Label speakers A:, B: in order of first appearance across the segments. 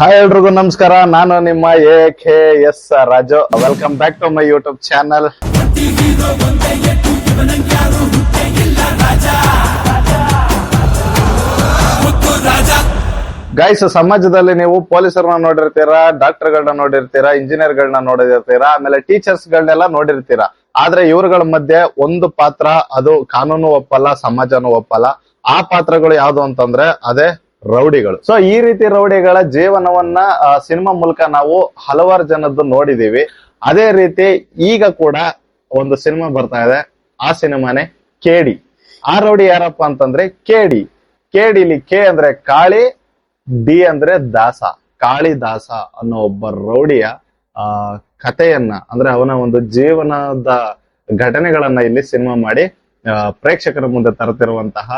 A: Hi ಎಲ್ರಿಗೂ ನಮಸ್ಕಾರ. ನಾನು ನಿಮ್ಮ AKS Raju. Welcome back to my YouTube channel. Guys, ಸಮಾಜದಲ್ಲಿ ನೀವು ಪೊಲೀಸರನ್ನ ನೋಡಿರ್ತೀರಾ, ಡಾಕ್ಟರ್ಗಳನ್ನ ನೋಡಿರ್ತೀರಾ, ಇಂಜಿನಿಯರ್ಗಳನ್ನ ನೋಡಿರ್ತೀರಾ, ಆಮೇಲೆ ಟೀಚರ್ಸ್ ಗಳನ್ನೆಲ್ಲ ನೋಡಿರ್ತೀರಾ. ಆದ್ರೆ ಇವ್ರಗಳ ಮಧ್ಯೆ ಒಂದು ಪಾತ್ರ, ಅದು ಕಾನೂನು ಒಪ್ಪಲ್ಲ, ಸಮಾಜನೂ ಒಪ್ಪಲ್ಲ. ಆ ಪಾತ್ರಗಳು ಯಾವ್ದು ಅಂತಂದ್ರೆ ಅದೇ ರೌಡಿಗಳು. ಸೊ ಈ ರೀತಿ ರೌಡಿಗಳ ಜೀವನವನ್ನ ಸಿನಿಮಾ ಮೂಲಕ ನಾವು ಹಲವಾರು ಜನದ್ದು ನೋಡಿದೀವಿ. ಅದೇ ರೀತಿ ಈಗ ಕೂಡ ಒಂದು ಸಿನಿಮಾ ಬರ್ತಾ ಇದೆ. ಆ ಸಿನಿಮಾನೇ ಕೇಡಿ. ಆ ರೌಡಿ ಯಾರಪ್ಪ ಅಂತಂದ್ರೆ ಕೇಡಿ. ಕೇಡಿಲಿ ಕೆ ಅಂದ್ರೆ ಕಾಳಿ, ಡಿ ಅಂದ್ರೆ ದಾಸ. ಕಾಳಿದಾಸ ಅನ್ನೋ ಒಬ್ಬ ರೌಡಿಯ ಕಥೆಯನ್ನ, ಅಂದ್ರೆ ಅವನ ಒಂದು ಜೀವನದ ಘಟನೆಗಳನ್ನ ಇಲ್ಲಿ ಸಿನಿಮಾ ಮಾಡಿ ಪ್ರೇಕ್ಷಕರ ಮುಂದೆ ತರುತ್ತಿರುವಂತಹ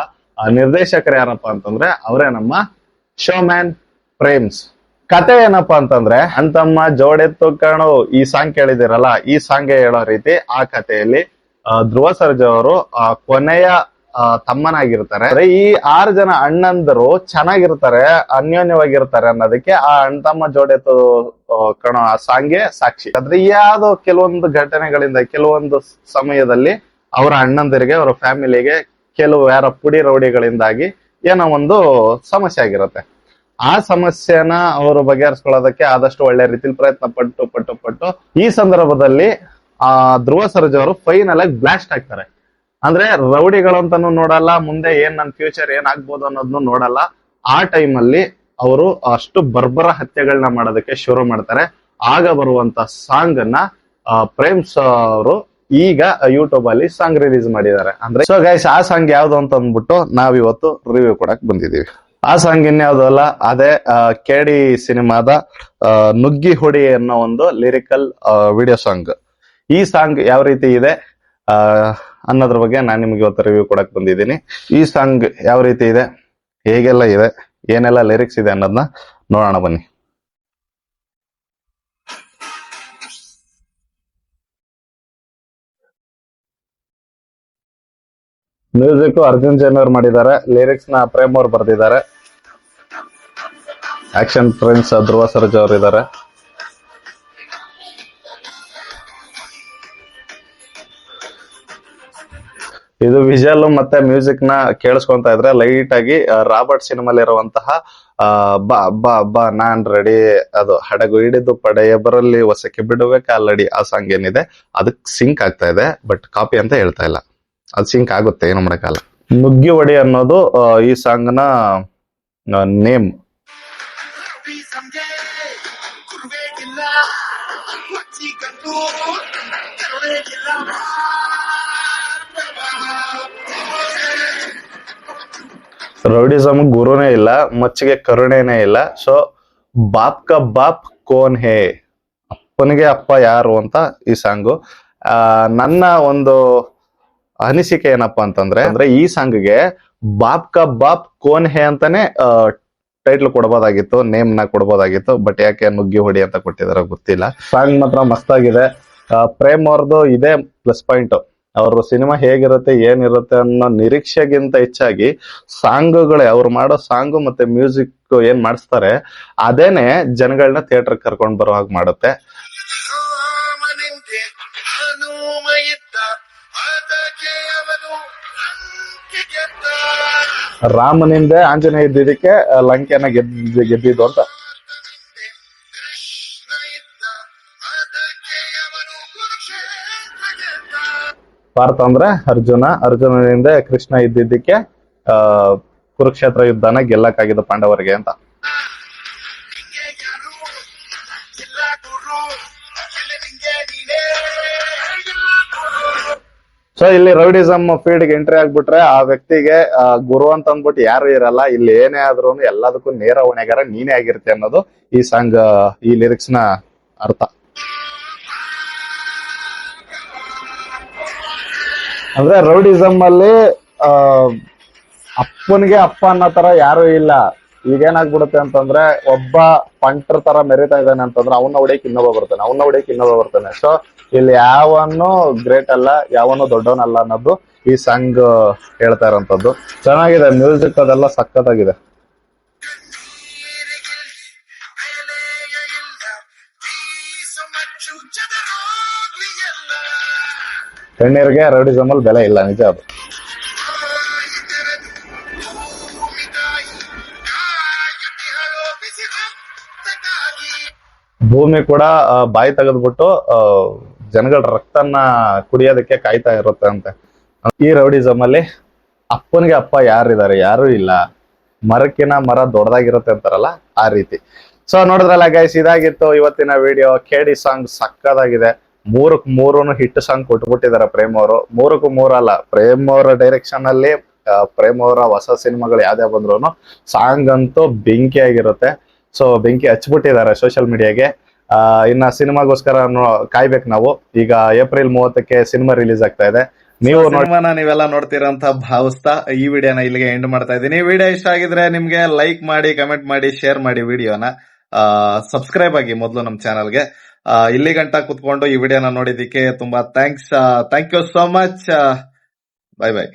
A: ನಿರ್ದೇಶಕರು ಯಾರಪ್ಪ ಅಂತಂದ್ರೆ ಅವರೇ ನಮ್ಮ ಶೋಮ್ಯಾನ್ ಪ್ರೇಮ್ಸ್. ಕತೆ ಏನಪ್ಪಾ ಅಂತಂದ್ರೆ, ಅಂತಮ್ಮ ಜೋಡೆತ್ತು ಕಾಣು ಈ ಸಾಂಗ್ ಕೇಳಿದಿರಲ್ಲ, ಈ ಸಾಂಗ್ ಹೇಳೋ ರೀತಿ ಆ ಕಥೆಯಲ್ಲಿ ಧ್ರುವ ಸರ್ಜಾ ಅವರು ಕೊನೆಯ ತಮ್ಮನಾಗಿರ್ತಾರೆ. ಈ 6 ಜನ ಅಣ್ಣಂದರು ಚೆನ್ನಾಗಿರ್ತಾರೆ, ಅನ್ಯೋನ್ಯವಾಗಿರ್ತಾರೆ ಅನ್ನೋದಕ್ಕೆ ಆ ಅಣ್ತಮ್ಮ ಜೋಡೆತ್ತು ಕಾಣೋ ಆ ಸಾಂಗ್ಗೆ ಸಾಕ್ಷಿ. ಆದ್ರೆ ಯಾವ್ದೋ ಕೆಲವೊಂದು ಘಟನೆಗಳಿಂದ, ಕೆಲವೊಂದು ಸಮಯದಲ್ಲಿ ಅವರ ಅಣ್ಣಂದಿರಿಗೆ, ಅವರ ಫ್ಯಾಮಿಲಿಗೆ ಕೆಲವು ಯಾರ ಪುಡಿ ರೌಡಿಗಳಿಂದಾಗಿ ಏನೋ ಒಂದು ಸಮಸ್ಯೆ ಆಗಿರುತ್ತೆ. ಆ ಸಮಸ್ಯೆನ ಅವರು ಬಗೆಹರಿಸ್ಕೊಳ್ಳೋದಕ್ಕೆ ಆದಷ್ಟು ಒಳ್ಳೆ ರೀತಿಲಿ ಪ್ರಯತ್ನ ಪಟ್ಟು ಈ ಸಂದರ್ಭದಲ್ಲಿ ಧ್ರುವ ಸರ್ಜಾ ಅವರು ಫೈನಲ್ ಆಗಿ ಬ್ಲಾಸ್ಟ್ ಆಗ್ತಾರೆ. ಅಂದ್ರೆ ರೌಡಿಗಳಂತಾನು ನೋಡಲ್ಲ, ಮುಂದೆ ಏನ್ ನನ್ನ ಫ್ಯೂಚರ್ ಏನಾಗ್ಬೋದು ಅನ್ನೋದನ್ನು ನೋಡಲ್ಲ. ಆ ಟೈಮಲ್ಲಿ ಅವರು ಅಷ್ಟು ಬರ್ಬರ ಹತ್ಯೆಗಳನ್ನ ಮಾಡೋದಕ್ಕೆ ಶುರು ಮಾಡ್ತಾರೆ. ಆಗ ಬರುವಂತ ಸಾಂಗ್ ಅನ್ನ ಪ್ರೇಮ್ಸ್ ಅವರು ಈಗ ಯೂಟ್ಯೂಬ್ ಅಲ್ಲಿ ಸಾಂಗ್ ರಿಲೀಸ್ ಮಾಡಿದ್ದಾರೆ. ಅಂದ್ರೆ ಸೊ ಗೈಸ್, ಆ ಸಾಂಗ್ ಯಾವ್ದು ಅಂತ ಅಂದ್ಬಿಟ್ಟು ನಾವಿವತ್ತು ರಿವ್ಯೂ ಕೊಡಕ್ ಬಂದಿದೀವಿ. ಆ ಸಾಂಗ್ ಇನ್ಯಾವ್ದು ಅಲ್ಲ, ಅದೇ ಕೇಡಿ ಸಿನಿಮಾದ ನುಗ್ಗಿ ಹೊಡಿ ಅನ್ನೋ ಒಂದು ಲಿರಿಕಲ್ ವಿಡಿಯೋ ಸಾಂಗ್. ಈ ಸಾಂಗ್ ಯಾವ ರೀತಿ ಇದೆ ಅನ್ನೋದ್ರ ಬಗ್ಗೆ ನಾನು ನಿಮ್ಗೆ ಇವತ್ತು ರಿವ್ಯೂ ಕೊಡಕ್ ಬಂದಿದ್ದೀನಿ. ಈ ಸಾಂಗ್ ಯಾವ ರೀತಿ ಇದೆ, ಹೇಗೆಲ್ಲ ಇದೆ, ಏನೆಲ್ಲ ಲಿರಿಕ್ಸ್ ಇದೆ ಅನ್ನೋದನ್ನ ನೋಡೋಣ ಬನ್ನಿ. ಮ್ಯೂಸಿಕ್ ಅರ್ಜುನ್ ಜೈನ್ ಅವ್ರು ಮಾಡಿದ್ದಾರೆ, ಲಿರಿಕ್ಸ್ ನ ಪ್ರೇಮ್ ಅವ್ರು ಬರ್ದಿದ್ದಾರೆ, ಆಕ್ಷನ್ ಪ್ರಿನ್ಸ್ ಧ್ರುವ ಸರ್ಜಾ ಅವರು ಇದ್ದಾರೆ. ಇದು ವಿಜುವಲ್ ಮತ್ತೆ ಮ್ಯೂಸಿಕ್ ನ ಕೇಳಿಸ್ಕೊಂತ ಇದ್ರೆ ಲೈಟ್ ಆಗಿ ರಾಬರ್ಟ್ ಸಿನಿಮಾಲಿ ಇರುವಂತಹ ಬಾ ಬಾ ಬಾ ನಾನ್ ರೆಡಿ, ಅದು ಹಡಗು ಹಿಡಿದು ಪಡೆಯ ಬರಲ್ಲಿ ಹೊಸಕ್ಕೆ ಬಿಡುವೆ ಕಾಲಡಿ, ಆ ಸಾಂಗ್ ಏನಿದೆ ಅದಕ್ಕೆ ಸಿಂಕ್ ಆಗ್ತಾ ಇದೆ. ಬಟ್ ಕಾಪಿ ಅಂತ ಹೇಳ್ತಾ ಇಲ್ಲ, ಅದು ಸಿಂಕ್ ಆಗುತ್ತೆ, ಏನು ಮಾಡಕ್ಕಾಗಲ್ಲ. ನುಗ್ಗಿ ಹೊಡಿ ಅನ್ನೋದು ಈ ಸಾಂಗ್ ನ ನೇಮ್. ರೌಡಿಸಮ್ ಗುರುನೇ ಇಲ್ಲ, ಮಚ್ಚಿಗೆ ಕರುಣೆನೇ ಇಲ್ಲ. ಸೊ ಬಾಪ್ ಕ ಬಾಪ್ ಕೋನ್ ಹೇ, ಅಪ್ಪನಿಗೆ ಅಪ್ಪ ಯಾರು ಅಂತ ಈ ಸಾಂಗು. ನನ್ನ ಒಂದು ಅನಿಸಿಕೆ ಏನಪ್ಪಾ ಅಂತಂದ್ರೆ, ಈ ಸಾಂಗ್ಗೆ ಬಾಪ್ ಕ ಬಾಪ್ ಕೋನ್ ಹೇ ಅಂತಾನೆ ಟೈಟ್ಲ್ ಕೊಡ್ಬೋದಾಗಿತ್ತು, ನೇಮ್ ನ ಕೊಡ್ಬೋದಾಗಿತ್ತು. ಬಟ್ ಯಾಕೆ ನುಗ್ಗಿ ಹೊಡಿ ಅಂತ ಕೊಟ್ಟಿದಾರ ಗೊತ್ತಿಲ್ಲ. ಸಾಂಗ್ ಮಾತ್ರ ಮಸ್ತಾಗಿದೆ. ಪ್ರೇಮ್ ಅವ್ರದ್ದು ಇದೇ ಪ್ಲಸ್ ಪಾಯಿಂಟ್. ಅವ್ರ ಸಿನಿಮಾ ಹೇಗಿರುತ್ತೆ, ಏನಿರುತ್ತೆ ಅನ್ನೋ ನಿರೀಕ್ಷೆಗಿಂತ ಹೆಚ್ಚಾಗಿ ಸಾಂಗ್ಗಳೇ, ಅವ್ರು ಮಾಡೋ ಸಾಂಗು ಮತ್ತೆ ಮ್ಯೂಸಿಕ್ ಏನ್ ಮಾಡಿಸ್ತಾರೆ ಅದೇನೆ ಜನಗಳನ್ನ ಥಿಯೇಟರ್ ಕರ್ಕೊಂಡ್ ಬರೋ ಹಾಗೆ ಮಾಡುತ್ತೆ. ರಾಮನಿಂದ ಆಂಜನೇಯ ಇದ್ದಿದ್ದಕ್ಕೆ ಲಂಕೆನ ಗೆದ್ದಿದ್ದು ಅಂತ. ಪಾರ್ಥ ಅಂದ್ರೆ ಅರ್ಜುನ, ಅರ್ಜುನನಿಂದ ಕೃಷ್ಣ ಇದ್ದಿದ್ದಕ್ಕೆ ಕುರುಕ್ಷೇತ್ರ ಯುದ್ಧನ ಗೆಲ್ಲಕ್ಕಾಗಿದ್ದು ಪಾಂಡವರಿಗೆ ಅಂತ. ಸೊ ಇಲ್ಲಿ ರೌಡಿಸಮ್ ಫೀಲ್ಡ್ ಗೆ ಎಂಟ್ರಿ ಆಗ್ಬಿಟ್ರೆ ಆ ವ್ಯಕ್ತಿಗೆ ಗುರು ಅಂತ ಅಂದ್ಬಿಟ್ಟು ಯಾರು ಇರಲ್ಲ. ಇಲ್ಲಿ ಏನೇ ಆದ್ರೂ ಎಲ್ಲದಕ್ಕೂ ನೇರ ಹೊಣೆಗಾರ ನೀನೇ ಆಗಿರುತ್ತೆ ಅನ್ನೋದು ಈ ಸಾಂಗ್, ಈ ಲಿರಿಕ್ಸ್ ನ ಅರ್ಥ. ಅಂದ್ರೆ ರೌಡಿಸಮ್ ಅಲ್ಲಿ ಅಪ್ಪನಿಗೆ ಅಪ್ಪ ಅನ್ನೋ ತರ ಯಾರು ಇಲ್ಲ. ಈಗೇನಾಗ್ಬಿಡುತ್ತೆ ಅಂತಂದ್ರೆ, ಒಬ್ಬ ಪಂಟ್ರ ತರ ಮೆರಿತಾ ಇದ್ದಾನೆ ಅಂತಂದ್ರೆ ಅವನ್ನ ಹೊಡಿಯಕ್ ಇನ್ನೊಬ್ಬ ಬರ್ತಾನೆ, ಅವನ್ನ ಹೊಡಿಯಕ್ ಇನ್ನೊಬ್ಬ ಬರ್ತಾನೆ. ಸೊ ಇಲ್ಲಿ ಯಾವನು ಗ್ರೇಟ್ ಅಲ್ಲ, ಯಾವನು ದೊಡ್ಡವನಲ್ಲ ಅನ್ನೋದು ಈ ಸಾಂಗ್ ಹೇಳ್ತಾ ಇರೋಂಥದ್ದು. ಚೆನ್ನಾಗಿದೆ, ಮ್ಯೂಸಿಕ್ ಅದೆಲ್ಲ ಸಖತ್ತಾಗಿದೆ. ಹೆಣ್ಣೀರಿಗೆ ರೌಡಿಸಮ್ ಅಲ್ಲಿ ಬೆಲೆ ಇಲ್ಲ, ನಿಜ ಅದು. ಭೂಮಿ ಕೂಡ ಬಾಯಿ ತೆಗೆದ್ಬಿಟ್ಟು ಜನಗಳ ರಕ್ತನ ಕುಡಿಯೋದಕ್ಕೆ ಕಾಯ್ತಾ ಇರುತ್ತೆ ಅಂತೆ. ಈ ರೌಡಿಸಮ್ ಅಲ್ಲಿ ಅಪ್ಪನಿಗೆ ಅಪ್ಪ ಯಾರಿದ್ದಾರೆ? ಯಾರು ಇಲ್ಲ. ಮರಕ್ಕಿನ ಮರ ದೊಡ್ಡದಾಗಿರುತ್ತೆ ಅಂತಾರಲ್ಲ, ಆ ರೀತಿ. ಸೊ ನೋಡಿದ್ರಲ್ಲ ಗೈಸ್, ಇದಾಗಿತ್ತು ಇವತ್ತಿನ ವಿಡಿಯೋ. KD ಸಾಂಗ್ ಸಕ್ಕದಾಗಿದೆ. 3ಕ್ಕೆ 3 ಹಿಟ್ ಸಾಂಗ್ ಕೊಟ್ಬಿಟ್ಟಿದ್ದಾರೆ ಪ್ರೇಮ್ ಅವರು. 3ಕ್ಕೂ 3 ಅಲ್ಲ, ಪ್ರೇಮ್ ಅವರ ಡೈರೆಕ್ಷನ್ ಅಲ್ಲಿ ಪ್ರೇಮ್ ಅವರ ಹೊಸ ಸಿನಿಮಾಗಳು ಯಾವ್ದೇ ಬಂದ್ರು ಸಾಂಗ್ ಅಂತೂ ಬೆಂಕಿ ಆಗಿರುತ್ತೆ. ಸೊ ಬೆಂಕಿ ಹಚ್ಬಿಟ್ಟಿದ್ದಾರೆ ಸೋಷಿಯಲ್ ಮೀಡಿಯಾಗೆ. ಇನ್ನ ಸಿನಿಮಾಗೋಸ್ಕರ ಕಾಯ್ಬೇಕು ನಾವು. ಈಗ ಏಪ್ರಿಲ್ 30ಕ್ಕೆ ಸಿನಿಮಾ ರಿಲೀಸ್ ಆಗ್ತಾ ಇದೆ. ನೀವು ನೀವೆಲ್ಲ ನೋಡ್ತೀರಾ ಅಂತ ಭಾವಿಸ್ತಾ ಈ ವಿಡಿಯೋನ ಇಲ್ಲಿಗೆ ಎಂಡ್ ಮಾಡ್ತಾ ಇದ್ದೀನಿ. ವಿಡಿಯೋ ಇಷ್ಟ ಆಗಿದ್ರೆ ನಿಮ್ಗೆ ಲೈಕ್ ಮಾಡಿ, ಕಮೆಂಟ್ ಮಾಡಿ, ಶೇರ್ ಮಾಡಿ ವಿಡಿಯೋನ. ಸಬ್ಸ್ಕ್ರೈಬ್ ಆಗಿ ಮೊದಲು ನಮ್ಮ ಚಾನಲ್ಗೆ. ಇಲ್ಲಿ ಗಂಟ ಕುತ್ಕೊಂಡು ಈ ವಿಡಿಯೋನ ನೋಡಿದ್ದಕ್ಕೆ ತುಂಬಾ thanks. Thank you so much. Bye by.